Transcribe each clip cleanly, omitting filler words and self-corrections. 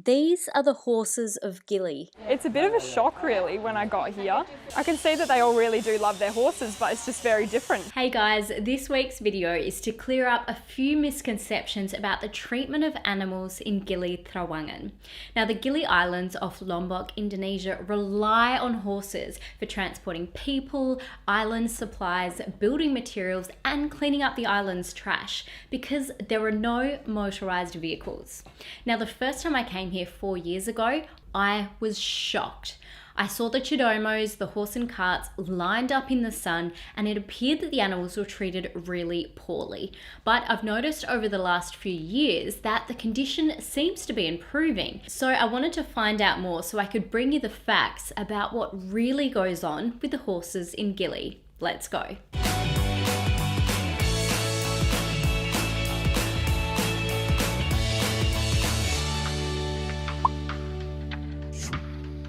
These are the horses of GILI. It's a bit of a shock really when I got here. I can see that they all really do love their horses, but it's just very different. Hey guys, this week's video is to clear up a few misconceptions about the treatment of animals in GILI Trawangan. Now the GILI Islands off Lombok, Indonesia rely on horses for transporting people, island supplies, building materials and cleaning up the island's trash because there are no motorized vehicles. Now the first time I came here 4 years ago, I was shocked. I saw the chidomos, the horse and carts lined up in the sun, and it appeared that the animals were treated really poorly. But I've noticed over the last few years that the condition seems to be improving. So I wanted to find out more so I could bring you the facts about what really goes on with the horses in GILI. Let's go.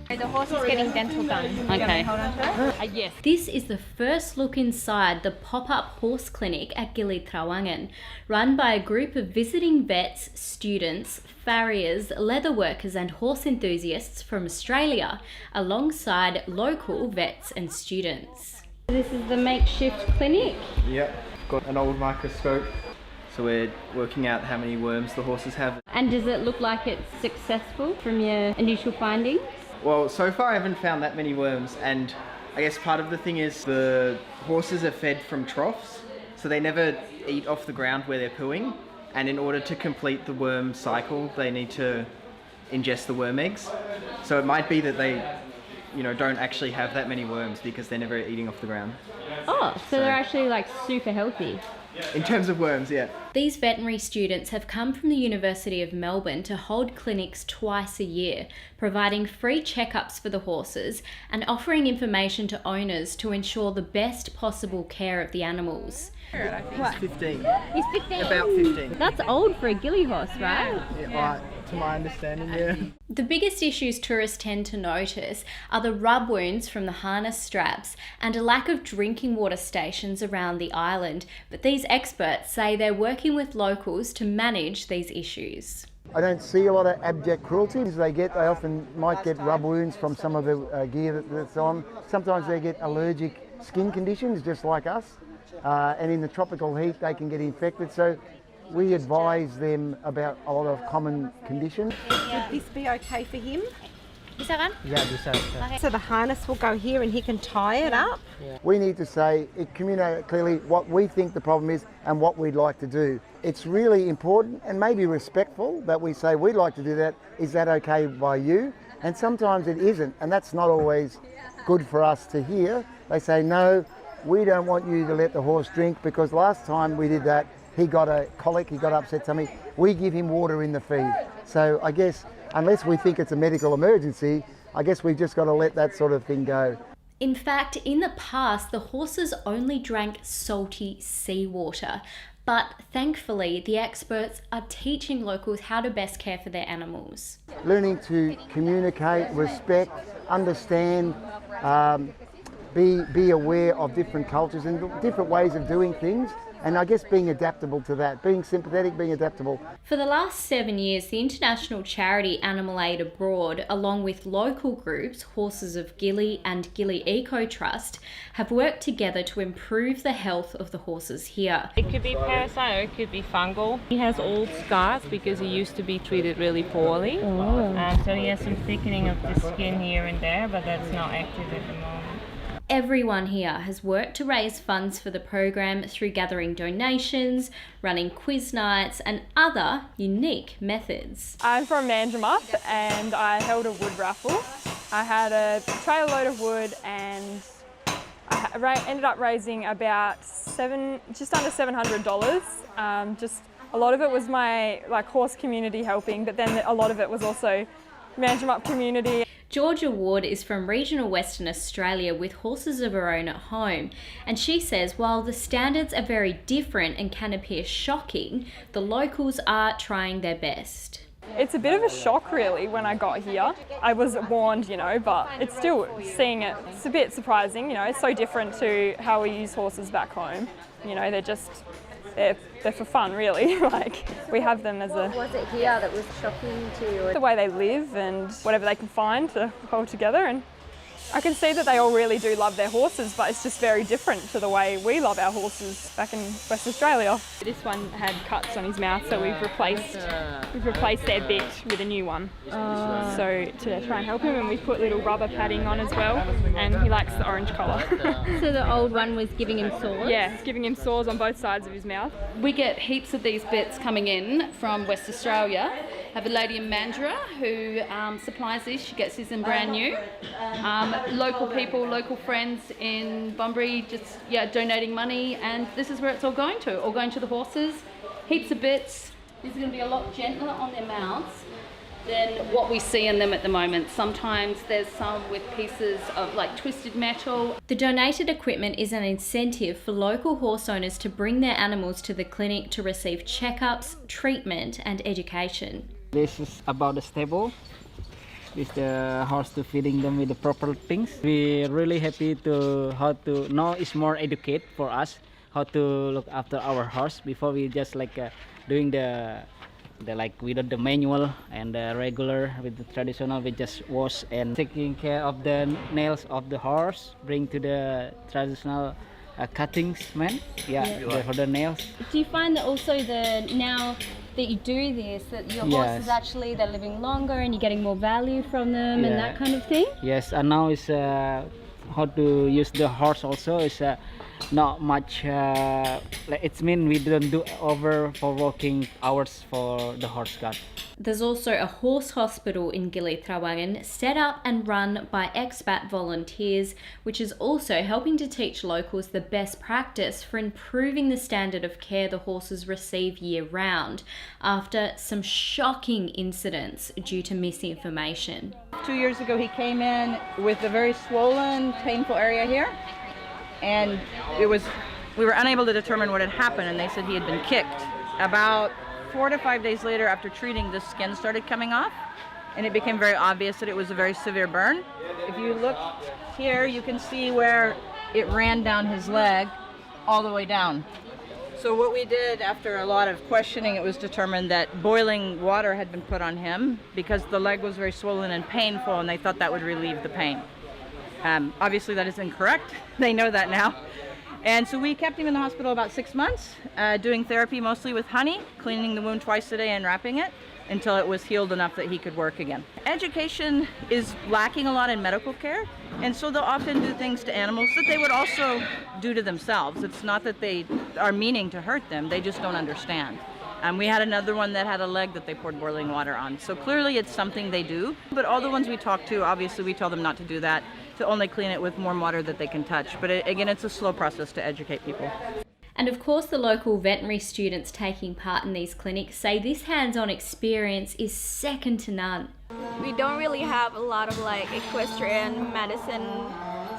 The horse is getting dental done. Okay. Hold on to it. Yes. This is the first look inside the pop-up horse clinic at GILI Trawangan, run by a group of visiting vets, students, farriers, leather workers and horse enthusiasts from Australia, alongside local vets and students. This is the makeshift clinic. Yep, got an old microscope. So we're working out how many worms the horses have. And does it look like it's successful from your initial findings? Well, so far I haven't found that many worms, and I guess part of the thing is the horses are fed from troughs, so they never eat off the ground where they're pooing, and in order to complete the worm cycle they need to ingest the worm eggs. So it might be that they don't actually have that many worms because they're never eating off the ground. Oh, so they're actually like super healthy. In terms of worms, yeah. These veterinary students have come from the University of Melbourne to hold clinics twice a year, providing free checkups for the horses and offering information to owners to ensure the best possible care of the animals. He's 15. He's 15. About 15. That's old for a GILI horse, right? Yeah, to my understanding, yeah. The biggest issues tourists tend to notice are the rub wounds from the harness straps and a lack of drinking water stations around the island, but these experts say they're working with locals to manage these issues. I don't see a lot of abject cruelty. They often might get rub wounds from some of the gear that's on. Sometimes they get allergic skin conditions just like us, and in the tropical heat they can get infected. So we advise them about a lot of common conditions. Would this be okay for him? Bisa kan? Yeah, just so. So the harness will go here and he can tie it up? We need to communicate clearly what we think the problem is and what we'd like to do. It's really important and maybe respectful that we say we'd like to do that. Is that okay by you? And sometimes it isn't, and that's not always good for us to hear. They say, no, we don't want you to let the horse drink because last time we did that, he got a colic, he got upset tummy. We give him water in the feed. So I guess unless we think it's a medical emergency, I guess we've just got to let that sort of thing go. In fact, in the past, the horses only drank salty seawater. But thankfully, the experts are teaching locals how to best care for their animals. Learning to communicate, respect, understand, be aware of different cultures and different ways of doing things. And I guess being adaptable to that, being sympathetic, being adaptable. For the last 7 years, the international charity Animal Aid Abroad, along with local groups, Horses of GILI and GILI Eco Trust, have worked together to improve the health of the horses here. It could be parasite or it could be fungal. He has old scars because he used to be treated really poorly. So he has some thickening of the skin here and there, but that's not active at the moment. Everyone here has worked to raise funds for the program through gathering donations, running quiz nights and other unique methods. I'm from Manjimup and I held a wood raffle. I had a trailer load of wood and I ended up raising about just under $700. Just a lot of it was my horse community helping, but then a lot of it was also Manjimup community. Georgia Ward is from regional Western Australia with horses of her own at home, and she says while the standards are very different and can appear shocking, the locals are trying their best. It's a bit of a shock really when I got here. I was warned, but it's still seeing it, it's a bit surprising, it's so different to how we use horses back home. They're just they're for fun, really. Like, we have them as What was it here that was shocking to you? the way they live and whatever they can find to hold together. And I can see that they all really do love their horses, but it's just very different to the way we love our horses back in West Australia. This one had cuts on his mouth, so we've replaced their bit with a new one. So to try and help him, and we put little rubber padding on as well, and he likes the orange colour. So the old one was giving him sores? Yeah, it's giving him sores on both sides of his mouth. We get heaps of these bits coming in from West Australia. I have a lady in Mandurah who supplies these. She gets these in brand new. Local people, local friends in Bunbury just donating money, and this is where it's all going to the horses. Heaps of bits. These are going to be a lot gentler on their mouths than what we see in them at the moment. Sometimes there's some with pieces of like twisted metal. The donated equipment is an incentive for local horse owners to bring their animals to the clinic to receive checkups, treatment and education. This is about the stable. With the horse to feeding them with the proper things. We're really happy to how to now it's more educate for us how to look after our horse. Before we just like doing the like without the manual and the regular with the traditional, we just wash and taking care of the nails of the horse, bring to the traditional cuttings man for the nails. Do you find that also now that you do this, that your horses actually, they're living longer and you're getting more value from them and that kind of thing? Yes, and now is how to use the horse also is not much it's mean we don't do over for working hours for the horse guard. There's also a horse hospital in GILI Trawangan set up and run by expat volunteers, which is also helping to teach locals the best practice for improving the standard of care the horses receive year round after some shocking incidents due to misinformation. 2 years ago, he came in with a very swollen, painful area here, and we were unable to determine what had happened, and they said he had been kicked. About 4 to 5 days later, after treating, the skin started coming off, and it became very obvious that it was a very severe burn. If you look here, you can see where it ran down his leg all the way down. So what we did, after a lot of questioning, it was determined that boiling water had been put on him because the leg was very swollen and painful, and they thought that would relieve the pain. Obviously that is incorrect. They know that now. And so we kept him in the hospital about 6 months, doing therapy mostly with honey, cleaning the wound twice a day and wrapping it until it was healed enough that he could work again. Education is lacking a lot in medical care, and so they'll often do things to animals that they would also do to themselves. It's not that they are meaning to hurt them, they just don't understand. We had another one that had a leg that they poured boiling water on. So clearly it's something they do, but all the ones we talk to, obviously we tell them not to do that, to only clean it with warm water that they can touch. But again, it's a slow process to educate people. And of course, the local veterinary students taking part in these clinics say this hands-on experience is second to none. We don't really have a lot of like equestrian medicine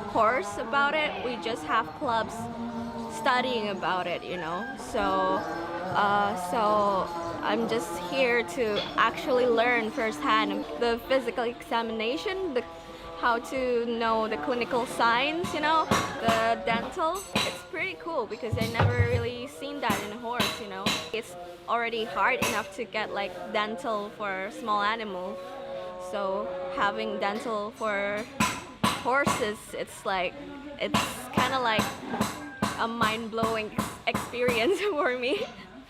course about it. We just have clubs studying about it, you know. So I'm just here to actually learn firsthand the physical examination, how to know the clinical signs, you know, the dental. It's pretty cool because I never really seen that in a horse, you know. It's already hard enough to get like dental for small animal. So having dental for horses, it's kind of like a mind-blowing experience for me.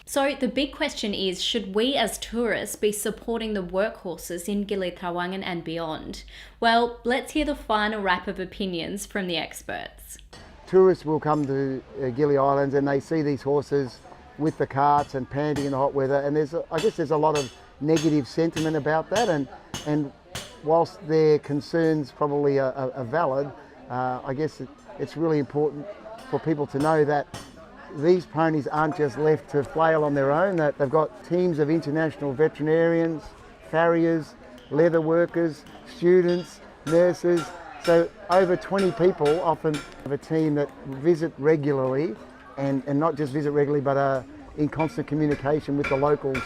So the big question is, should we as tourists be supporting the workhorses in GILI Trawangan and beyond? Well, let's hear the final wrap of opinions from the experts. Tourists will come to Gili Islands and they see these horses with the carts and panting in the hot weather, and I guess there's a lot of negative sentiment about that, and whilst their concerns probably are valid, I guess it's really important for people to know that these ponies aren't just left to flail on their own, that they've got teams of international veterinarians, farriers, leather workers, students, nurses. So over 20 people often have a team that visit regularly, and not just visit regularly, but are in constant communication with the locals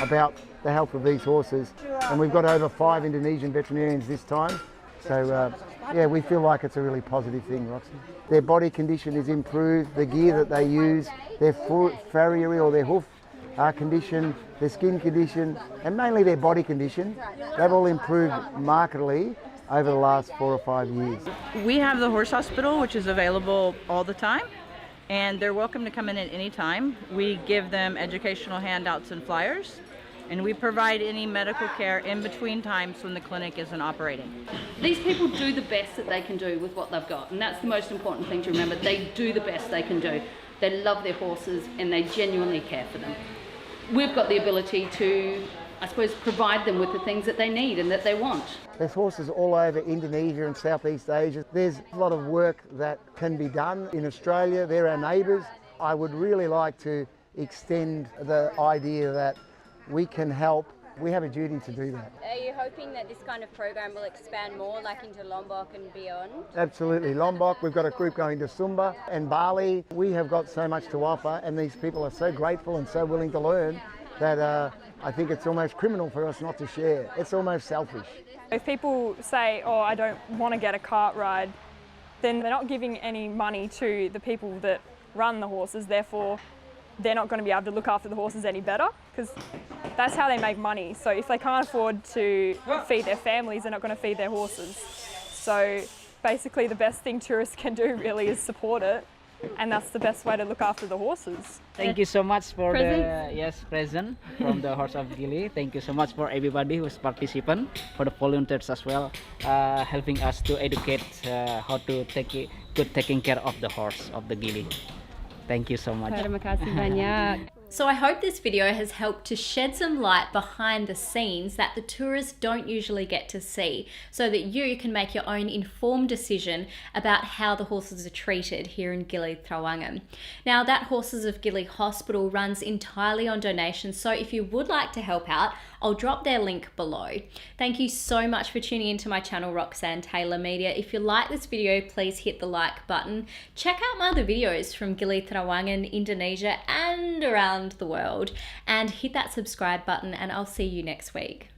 about the health of these horses. And we've got over 5 Indonesian veterinarians this time. So yeah, we feel like it's a really positive thing, Roxanne. Their body condition is improved, the gear that they use, their farrier or their hoof condition, their skin condition, and mainly their body condition, they've all improved markedly over the last 4 or 5 years. We have the horse hospital, which is available all the time, and they're welcome to come in at any time. We give them educational handouts and flyers, and we provide any medical care in between times when the clinic isn't operating. These people do the best that they can do with what they've got, and that's the most important thing to remember. They do the best they can do. They love their horses and they genuinely care for them. We've got the ability to, I suppose, provide them with the things that they need and that they want. There's horses all over Indonesia and Southeast Asia. There's a lot of work that can be done in Australia. They're our neighbours. I would really like to extend the idea that we can help. We have a duty to do that. Are you hoping that this kind of program will expand more, like into Lombok and beyond? Absolutely. Lombok, we've got a group going to Sumba and Bali. We have got so much to offer, and these people are so grateful and so willing to learn that I think it's almost criminal for us not to share. It's almost selfish. If people say, oh, I don't want to get a cart ride, then they're not giving any money to the people that run the horses, therefore they're not going to be able to look after the horses any better, because that's how they make money. So if they can't afford to feed their families, they're not going to feed their horses. So basically the best thing tourists can do really is support it, and that's the best way to look after the horses. Thank you so much for the present from the Horse of Gili. Thank you so much for everybody who's participant, for the volunteers as well, helping us to educate how to taking care of the horse of the Gili. Thank you so much. Terima kasih banyak. So I hope this video has helped to shed some light behind the scenes that the tourists don't usually get to see, so that you can make your own informed decision about how the horses are treated here in GILI Trawangan. Now, that Horses of Gili Hospital runs entirely on donations, so if you would like to help out, I'll drop their link below. Thank you so much for tuning into my channel, Roxanne Taylor Media. If you like this video, please hit the like button. Check out my other videos from GILI Trawangan, Indonesia, and around the world, and hit that subscribe button, and I'll see you next week.